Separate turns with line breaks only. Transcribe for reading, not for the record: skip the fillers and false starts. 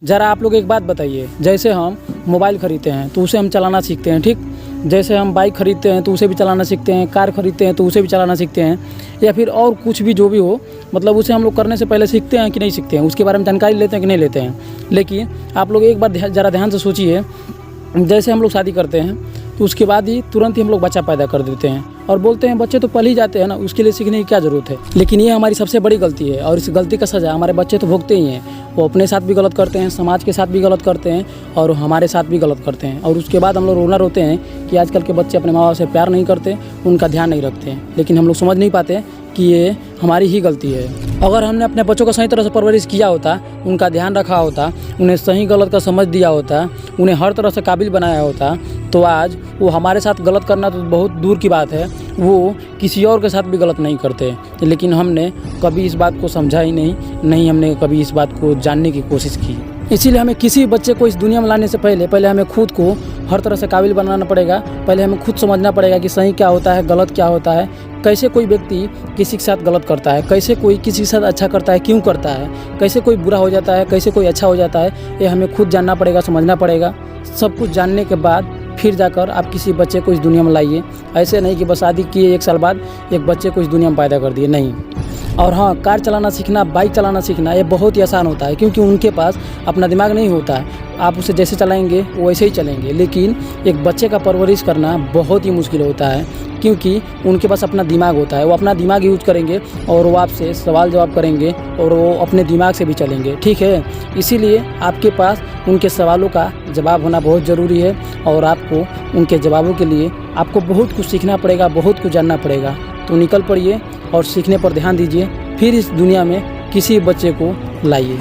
ज़रा आप लोग एक बात बताइए, जैसे हम मोबाइल ख़रीदते हैं तो उसे हम चलाना सीखते हैं, ठीक। जैसे हम बाइक ख़रीदते हैं तो उसे भी चलाना सीखते हैं, कार ख़रीदते हैं तो उसे भी चलाना सीखते हैं, या फिर और कुछ भी जो भी हो, मतलब उसे हम लोग करने से पहले सीखते हैं कि नहीं सीखते हैं, उसके बारे में जानकारी लेते हैं कि नहीं लेते हैं। लेकिन आप लोग एक बार ज़रा ध्यान से सोचिए, जैसे हम लोग शादी करते हैं तो उसके बाद ही तुरंत ही हम लोग बच्चा पैदा कर देते हैं और बोलते हैं बच्चे तो पल ही जाते हैं ना, उसके लिए सीखने की क्या ज़रूरत है। लेकिन ये हमारी सबसे बड़ी गलती है और इस गलती का सज़ा हमारे बच्चे तो भुगतते ही हैं। वो अपने साथ भी गलत करते हैं, समाज के साथ भी गलत करते हैं और हमारे साथ भी गलत करते हैं। और उसके बाद हम लोग रोना रोते हैं कि आजकल के बच्चे अपने माँ बाप से प्यार नहीं करते, उनका ध्यान नहीं रखते हैं। लेकिन हम लोग समझ नहीं पाते कि ये हमारी ही गलती है। अगर हमने अपने बच्चों को सही तरह से परवरिश किया होता, उनका ध्यान रखा होता, उन्हें सही गलत का समझ दिया होता, उन्हें हर तरह से काबिल बनाया होता, तो आज वो हमारे साथ गलत करना तो बहुत दूर की बात है, वो किसी और के साथ भी गलत नहीं करते। लेकिन हमने कभी इस बात को समझा ही नहीं हमने कभी इस बात को जानने की कोशिश की। इसीलिए हमें किसी बच्चे को इस दुनिया में लाने से पहले हमें खुद को हर तरह से काबिल बनाना पड़ेगा। पहले हमें खुद समझना पड़ेगा कि सही क्या होता है, गलत क्या होता है, कैसे कोई व्यक्ति किसी के साथ गलत करता है, कैसे कोई किसी के साथ अच्छा करता है, क्यों करता है, कैसे कोई बुरा हो जाता है, कैसे कोई अच्छा हो जाता है। ये हमें खुद जानना पड़ेगा, समझना पड़ेगा। सब कुछ जानने के बाद फिर जाकर आप किसी बच्चे को इस दुनिया में लाइए। ऐसे नहीं कि बस शादी किए 1 साल बाद एक बच्चे को इस दुनिया में पैदा कर दिए, नहीं। और हाँ, कार चलाना सीखना, बाइक चलाना सीखना ये बहुत ही आसान होता है, क्योंकि उनके पास अपना दिमाग नहीं होता है। आप उसे जैसे चलाएंगे वो वैसे ही चलेंगे। लेकिन एक बच्चे का परवरिश करना बहुत ही मुश्किल होता है, क्योंकि उनके पास अपना दिमाग होता है। वो अपना दिमाग यूज करेंगे और वो आपसे सवाल जवाब करेंगे और वो अपने दिमाग से भी चलेंगे, ठीक है। इसीलिए आपके पास उनके सवालों का जवाब होना बहुत ज़रूरी है और आपको उनके जवाबों के लिए आपको बहुत कुछ सीखना पड़ेगा, बहुत कुछ जानना पड़ेगा। तो निकल पड़िए और सीखने पर ध्यान दीजिए, फिर इस दुनिया में किसी बच्चे को लाइए।